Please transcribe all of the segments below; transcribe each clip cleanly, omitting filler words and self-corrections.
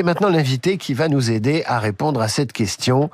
maintenant l'invité qui va nous aider à répondre à cette question.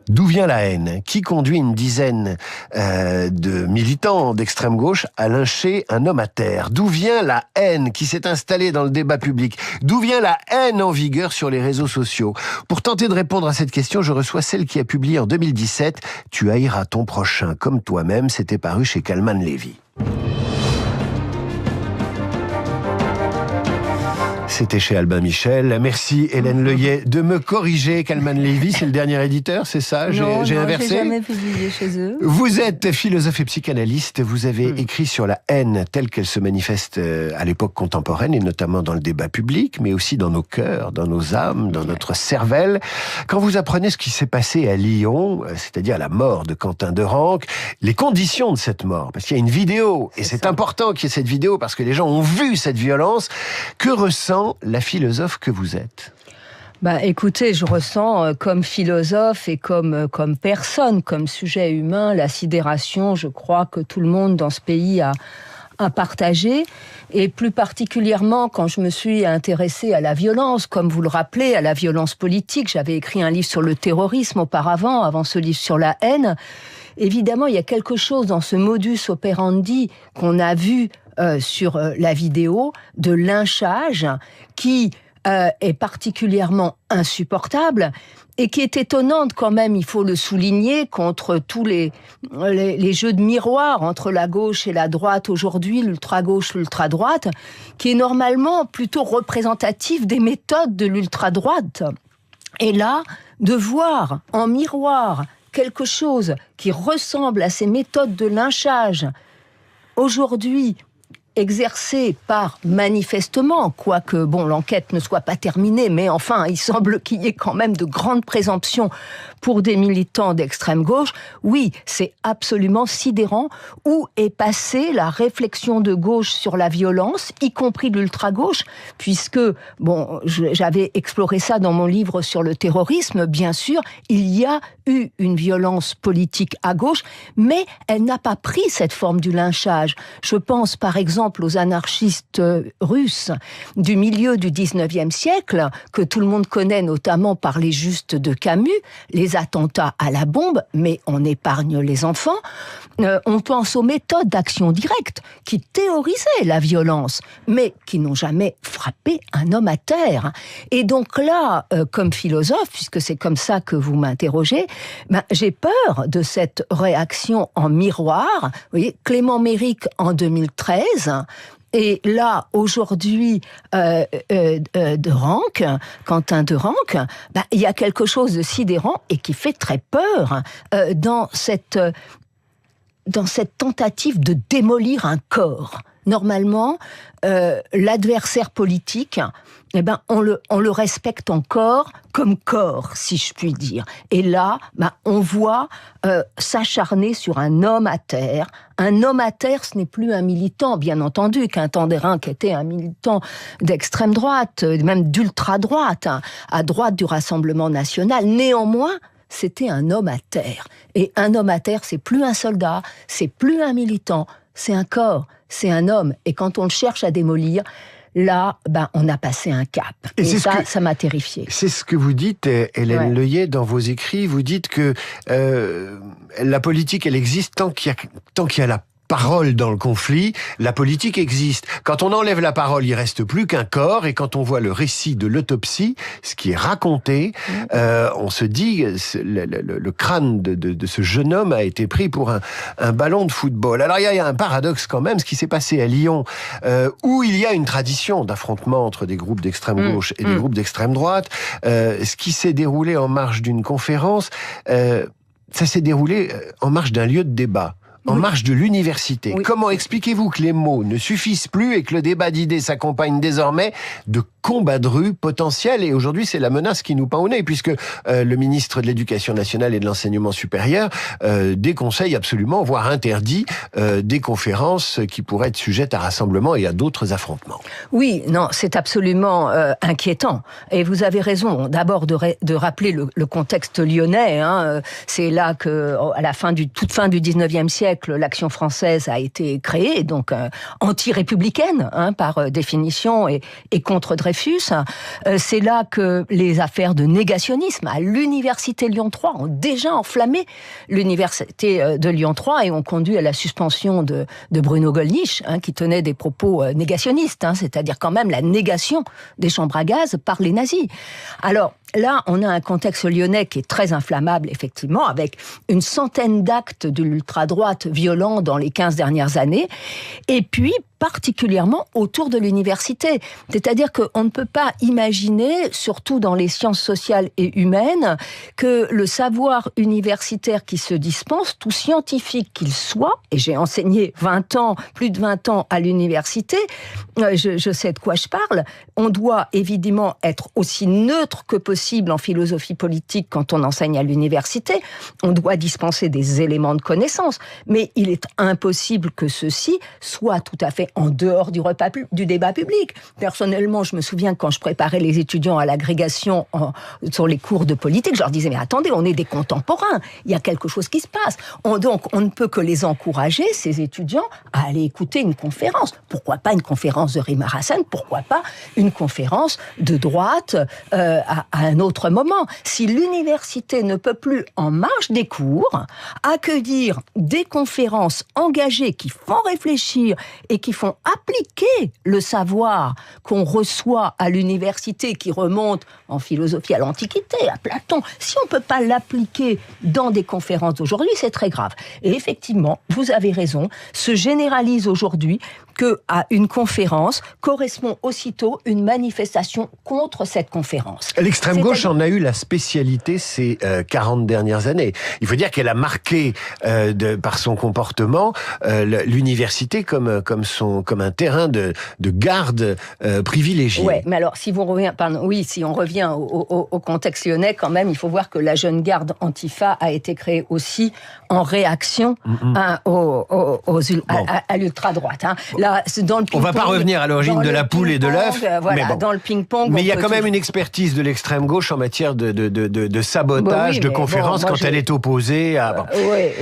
D'où vient la haine? Qui conduit une dizaine de militants d'extrême gauche à lyncher un homme à terre? D'où vient la haine qui s'est installée dans le débat public? D'où vient la haine en vigueur sur les réseaux sociaux? Pour tenter de répondre à cette question, je reçois celle qui a publié en 2017 « Tu haïras ton prochain comme toi-même », c'était paru chez Kalman Levy. C'était chez Albin Michel. Merci Hélène Leuillet de me corriger. Kalman Levy, c'est le dernier éditeur, c'est ça? J'ai inversé. J'ai jamais publié chez eux. Vous êtes philosophe et psychanalyste. Vous avez écrit sur la haine telle qu'elle se manifeste à l'époque contemporaine et notamment dans le débat public, mais aussi dans nos cœurs, dans nos âmes, dans notre cervelle. Quand vous apprenez ce qui s'est passé à Lyon, c'est-à-dire la mort de Quentin de Ranc, les conditions de cette mort, parce qu'il y a une vidéo, et c'est important qu'il y ait cette vidéo parce que les gens ont vu cette violence, que ressent la philosophe que vous êtes? Écoutez, je ressens comme philosophe et comme personne, comme sujet humain, la sidération, je crois que tout le monde dans ce pays a partagé, et plus particulièrement quand je me suis intéressée à la violence, comme vous le rappelez, à la violence politique. J'avais écrit un livre sur le terrorisme auparavant, avant ce livre sur la haine. Évidemment, il y a quelque chose dans ce modus operandi qu'on a vu sur la vidéo de lynchage qui est particulièrement insupportable et qui est étonnante quand même, il faut le souligner, contre tous les jeux de miroir entre la gauche et la droite aujourd'hui, l'ultra-gauche, l'ultra-droite, qui est normalement plutôt représentatif des méthodes de l'ultra-droite. Et là, de voir en miroir quelque chose qui ressemble à ces méthodes de lynchage, aujourd'hui exercée par manifestement, quoique l'enquête ne soit pas terminée, mais enfin, il semble qu'il y ait quand même de grandes présomptions pour des militants d'extrême gauche. Oui, c'est absolument sidérant. Où est passée la réflexion de gauche sur la violence, y compris de l'ultra-gauche, puisque, j'avais exploré ça dans mon livre sur le terrorisme, bien sûr, il y a eu une violence politique à gauche, mais elle n'a pas pris cette forme du lynchage. Je pense par exemple aux anarchistes russes du milieu du 19e siècle, que tout le monde connaît notamment par les Justes de Camus, les attentats à la bombe, mais on épargne les enfants. On pense aux méthodes d'action directe qui théorisaient la violence, mais qui n'ont jamais frappé un homme à terre. Et donc là, comme philosophe, puisque c'est comme ça que vous m'interrogez, j'ai peur de cette réaction en miroir. Vous voyez, Clément Méric en 2013, et là, aujourd'hui, de Ranc, Quentin de Ranc, il y a quelque chose de sidérant et qui fait très peur dans cette tentative de démolir un corps. Normalement, l'adversaire politique, on le respecte encore comme corps, si je puis dire. Et là, on voit s'acharner sur un homme à terre. Un homme à terre, ce n'est plus un militant, bien entendu. Quentin de Ranc était un militant d'extrême droite, même d'ultra-droite, à droite du Rassemblement national. Néanmoins, c'était un homme à terre. Et un homme à terre, c'est plus un soldat, c'est plus un militant, c'est un corps, c'est un homme. Et quand on le cherche à démolir, là, on a passé un cap. Et ça m'a terrifiée. C'est ce que vous dites, Hélène Leuillet, dans vos écrits. Vous dites que la politique, elle existe tant qu'il y a la parole dans le conflit, la politique existe. Quand on enlève la parole, il reste plus qu'un corps, et quand on voit le récit de l'autopsie, ce qui est raconté, on se dit, le crâne de ce jeune homme a été pris pour un ballon de football. Alors il y a un paradoxe quand même, ce qui s'est passé à Lyon, où il y a une tradition d'affrontement entre des groupes d'extrême gauche et des groupes d'extrême droite, ce qui s'est déroulé en marge d'une conférence, ça s'est déroulé en marge d'un lieu de débat. En marge de l'université. Oui. Comment expliquez-vous que les mots ne suffisent plus et que le débat d'idées s'accompagne désormais de combats de rue potentiels? Et aujourd'hui, c'est la menace qui nous pend au nez, puisque le ministre de l'Éducation nationale et de l'Enseignement supérieur déconseille absolument, voire interdit, des conférences qui pourraient être sujettes à rassemblement et à d'autres affrontements. Oui, non, c'est absolument inquiétant. Et vous avez raison, d'abord de rappeler le contexte lyonnais. C'est là que, à la toute fin du 19e siècle, l'Action française a été créée, donc anti-républicaine par définition et contre Dreyfus. Dreyfus. C'est là que les affaires de négationnisme à l'université Lyon 3 ont déjà enflammé l'université de Lyon 3 et ont conduit à la suspension de Bruno Gollnisch, qui tenait des propos négationnistes, c'est-à-dire quand même la négation des chambres à gaz par les nazis. Alors, là, on a un contexte lyonnais qui est très inflammable, effectivement, avec une centaine d'actes de l'ultra-droite violents dans les 15 dernières années, et puis particulièrement autour de l'université. C'est-à-dire qu'on ne peut pas imaginer, surtout dans les sciences sociales et humaines, que le savoir universitaire qui se dispense, tout scientifique qu'il soit, et j'ai enseigné 20 ans, plus de 20 ans à l'université, je sais de quoi je parle, on doit évidemment être aussi neutre que possible en philosophie politique quand on enseigne à l'université, on doit dispenser des éléments de connaissance, mais il est impossible que ceci soit tout à fait en dehors du débat public. Personnellement, je me souviens quand je préparais les étudiants à l'agrégation sur les cours de politique, je leur disais, mais attendez, on est des contemporains, il y a quelque chose qui se passe. Donc, on ne peut que les encourager, ces étudiants, à aller écouter une conférence. Pourquoi pas une conférence de Rima Hassan? Pourquoi pas une conférence de droite à un autre moment? Si l'université ne peut plus, en marge des cours, accueillir des conférences engagées qui font réfléchir et qui font appliquer le savoir qu'on reçoit à l'université, qui remonte en philosophie à l'Antiquité, à Platon, si on ne peut pas l'appliquer dans des conférences d'aujourd'hui, c'est très grave. Et effectivement, vous avez raison, se généralise aujourd'hui qu'à une conférence correspond aussitôt une manifestation contre cette conférence. L'extrême gauche en a eu la spécialité ces 40 dernières années. Il faut dire qu'elle a marqué par son comportement l'université comme un terrain de garde privilégié. Ouais, mais alors si on revient au contexte lyonnais, quand même, il faut voir que la jeune garde Antifa a été créée aussi en réaction à l'ultra-droite. Là, dans le on ne va pas revenir à l'origine de la poule et de l'œuf. Voilà, mais bon. Dans le ping-pong. Mais il y a quand même une expertise de l'extrême gauche en matière de sabotage, de conférences quand elle est opposée à...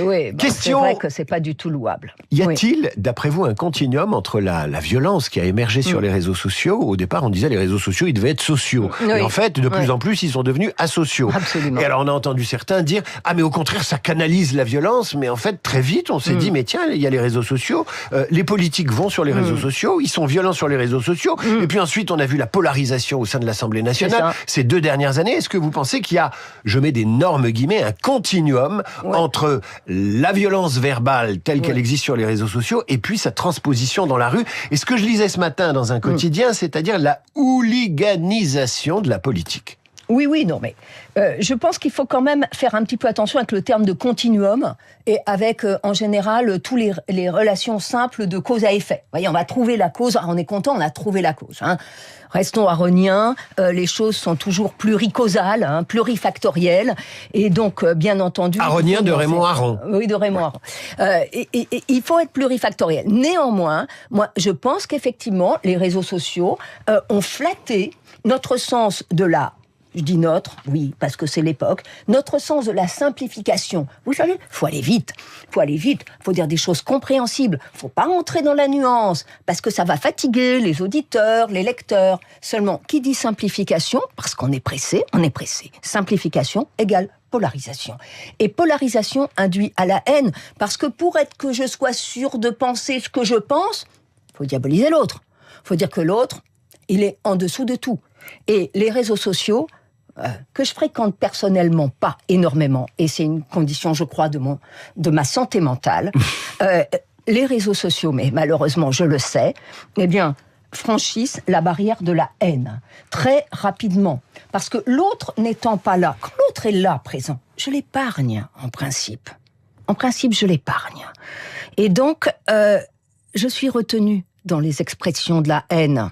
Oui. Question... C'est vrai que c'est pas du tout louable. Y a-t-il, d'après vous, un continuum entre la violence qui a émergé sur les réseaux sociaux? Au départ, on disait les réseaux sociaux, ils devaient être sociaux. Et en fait, de plus en plus, ils sont devenus asociaux. Absolument. Et alors, on a entendu certains dire « Ah, mais au contraire, ça canalise la violence. » Mais en fait, très vite, on s'est dit « Mais tiens, il y a les réseaux sociaux. Les politiques vont sur les réseaux sociaux. Ils sont violents sur les réseaux sociaux. » Et puis ensuite, on a vu la polarisation au sein de l'Assemblée nationale ces 2 dernières années. Est-ce que vous pensez qu'il y a, je mets d'énormes guillemets, un continuum entre la violence verbale telle qu'elle existe sur les réseaux sociaux et puis sa transposition dans la rue? Et ce que je lisais ce matin dans un quotidien, c'est-à-dire la hooliganisation de la politique. Oui, non, mais je pense qu'il faut quand même faire un petit peu attention avec le terme de continuum et avec, en général, tous les relations simples de cause à effet. Vous voyez, on va trouver la cause, on est content, on a trouvé la cause. Restons aroniens, les choses sont toujours pluricausales, plurifactorielles, et donc, bien entendu... Aronien de Raymond Aron. Oui, de Raymond Aron. Et il faut être plurifactoriel. Néanmoins, moi, je pense qu'effectivement, les réseaux sociaux ont flatté notre sens de la... Je dis notre, oui, parce que c'est l'époque. Notre sens de la simplification. Vous savez, faut aller vite. Faut dire des choses compréhensibles. Faut pas rentrer dans la nuance, parce que ça va fatiguer les auditeurs, les lecteurs. Seulement, qui dit simplification, parce qu'on est pressé. Simplification égale polarisation. Et polarisation induit à la haine, parce que pour être que je sois sûr de penser ce que je pense, faut diaboliser l'autre. Faut dire que l'autre, il est en dessous de tout. Et les réseaux sociaux, que je fréquente personnellement pas énormément, et c'est une condition, je crois, de ma santé mentale, les réseaux sociaux, mais malheureusement, je le sais, eh bien, franchissent la barrière de la haine très rapidement. Parce que l'autre n'étant pas là, quand l'autre est là, présent, je l'épargne, en principe. En principe, je l'épargne. Et donc, je suis retenue dans les expressions de la haine.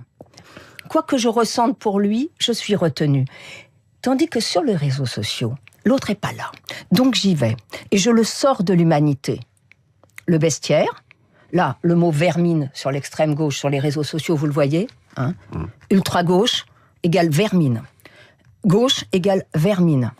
Quoi que je ressente pour lui, je suis retenue. Tandis que sur les réseaux sociaux, l'autre n'est pas là. Donc j'y vais. Et je le sors de l'humanité. Le bestiaire, là, le mot vermine sur l'extrême gauche, sur les réseaux sociaux, vous le voyez, ultra-gauche égale vermine. Gauche égale vermine.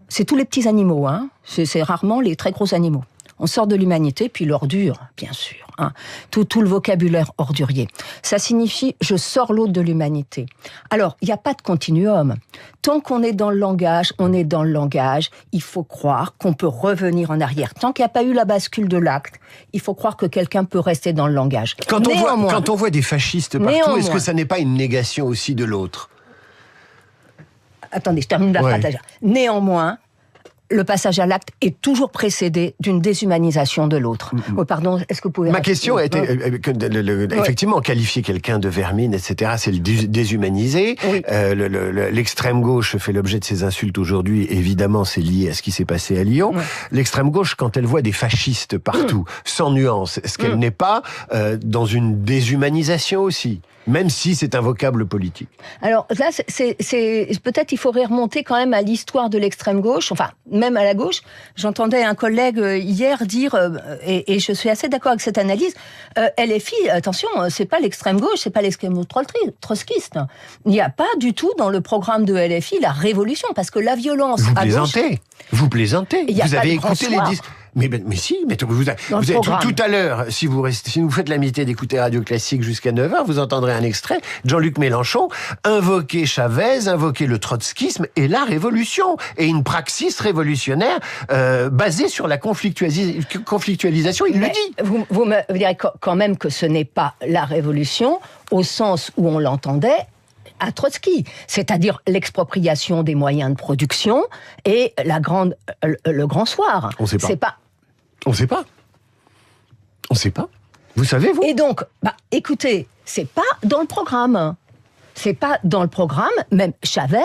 C'est tous les petits animaux, c'est rarement les très gros animaux. On sort de l'humanité, puis l'ordure, bien sûr. Hein. Tout le vocabulaire ordurier. Ça signifie je sors l'autre de l'humanité. Alors, il n'y a pas de continuum. Tant qu'on est dans le langage, on est dans le langage. Il faut croire qu'on peut revenir en arrière. Tant qu'il n'y a pas eu la bascule de l'acte, il faut croire que quelqu'un peut rester dans le langage. Quand on voit des fascistes partout, est-ce que ça n'est pas une négation aussi de l'autre ? Attendez, je termine la phrase. Néanmoins, le passage à l'acte est toujours précédé d'une déshumanisation de l'autre. Oh, pardon, est-ce que vous pouvez... Ma question était, effectivement, qualifier quelqu'un de vermine, etc., c'est le déshumaniser. Oui. L'extrême gauche fait l'objet de ces insultes aujourd'hui. Évidemment, c'est lié à ce qui s'est passé à Lyon. Oui. L'extrême gauche, quand elle voit des fascistes partout, sans nuance, est-ce qu'elle n'est pas dans une déshumanisation aussi ? Même si c'est un vocable politique. Alors là, peut-être il faudrait remonter quand même à l'histoire de l'extrême gauche, enfin même à la gauche. J'entendais un collègue hier dire, et je suis assez d'accord avec cette analyse, LFI, attention, c'est pas l'extrême gauche, c'est pas l'extrême trotskiste. Il n'y a pas du tout dans le programme de LFI la révolution, parce que la violence à gauche... Vous plaisantez. Vous avez écouté les disques. Mais si, vous tout à l'heure, si vous faites l'amitié d'écouter Radio Classique jusqu'à 9h, vous entendrez un extrait de Jean-Luc Mélenchon invoquer Chavez, invoquer le trotskisme et la révolution, et une praxis révolutionnaire basée sur la conflictualisation, il le dit. Vous me direz quand même que ce n'est pas la révolution au sens où on l'entendait à Trotsky, c'est-à-dire l'expropriation des moyens de production et le grand soir. On ne sait pas. On ne sait pas. On ne sait pas. Vous savez, vous ? Et donc, écoutez, c'est pas dans le programme. C'est pas dans le programme, même Chavez,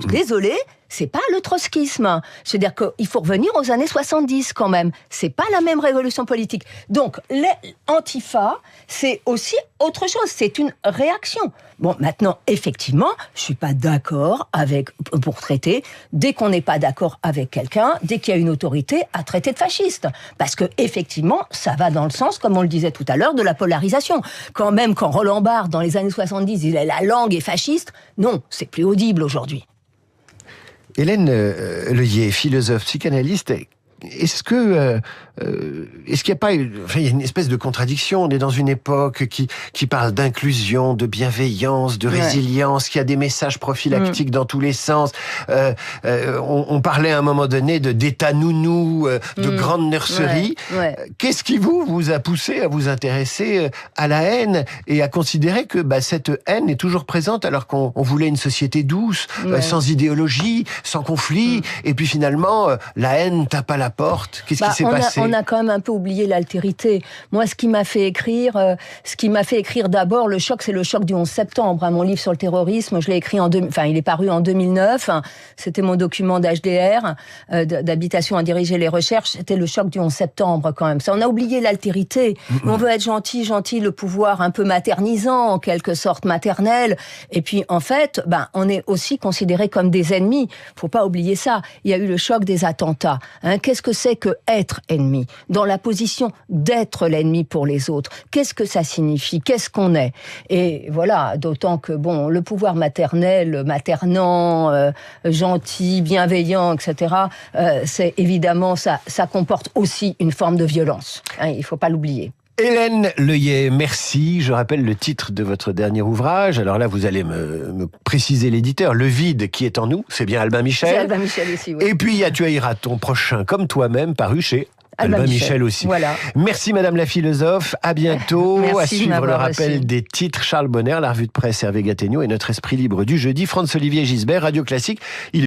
désolé, c'est pas le trotskisme. C'est-à-dire qu'il faut revenir aux années 70 quand même. C'est pas la même révolution politique. Donc, l'Antifa, c'est aussi autre chose. C'est une réaction. Bon, maintenant, effectivement, je suis pas d'accord pour traiter, dès qu'on n'est pas d'accord avec quelqu'un, dès qu'il y a une autorité, à traiter de fasciste. Parce que, effectivement, ça va dans le sens, comme on le disait tout à l'heure, de la polarisation. Quand Roland Barthes, dans les années 70, disait la langue est fasciste, non, c'est plus audible aujourd'hui. Hélène Leuillet, philosophe, psychanalyste, est-ce qu'il n'y a pas, il y a une espèce de contradiction. On est dans une époque qui parle d'inclusion, de bienveillance, de résilience, qui a des messages prophylactiques dans tous les sens. On parlait à un moment donné d'état nounou, de grande nurserie. Qu'est-ce qui vous a poussé à vous intéresser à la haine et à considérer que cette haine est toujours présente alors qu'on voulait une société douce, sans idéologie, sans conflit, et puis finalement la haine tape à la porte. Qu'est-ce qui s'est passé ? On a quand même un peu oublié l'altérité. Moi, ce qui m'a fait écrire d'abord, le choc, c'est le choc du 11 septembre. Mon livre sur le terrorisme, je l'ai écrit il est paru en 2009. C'était mon document d'HDR, d'habitation à diriger les recherches. C'était le choc du 11 septembre, quand même. Ça, on a oublié l'altérité. On veut être gentil, le pouvoir un peu maternisant, en quelque sorte maternel. Et puis, en fait, on est aussi considérés comme des ennemis. Faut pas oublier ça. Il y a eu le choc des attentats. Qu'est-ce que c'est que être ennemi ? Dans la position d'être l'ennemi pour les autres. Qu'est-ce que ça signifie ? Qu'est-ce qu'on est ? Et voilà, d'autant que le pouvoir maternel, maternant, gentil, bienveillant, etc., c'est évidemment, ça comporte aussi une forme de violence. Il ne faut pas l'oublier. Hélène Leuillet, merci. Je rappelle le titre de votre dernier ouvrage. Alors là, vous allez me préciser l'éditeur. Le vide qui est en nous, c'est bien Albin Michel. C'est Albin Michel aussi, oui. Et puis, il y a Tu haïras ton prochain comme toi-même, paru chez Albin Michel aussi. Voilà. Merci Madame la philosophe. À bientôt. Merci à suivre le rappel reçu. des titres. Charles Bonner, la revue de presse Hervé Gattegno et notre esprit libre du jeudi. Franz-Olivier Gisbert, Radio Classique.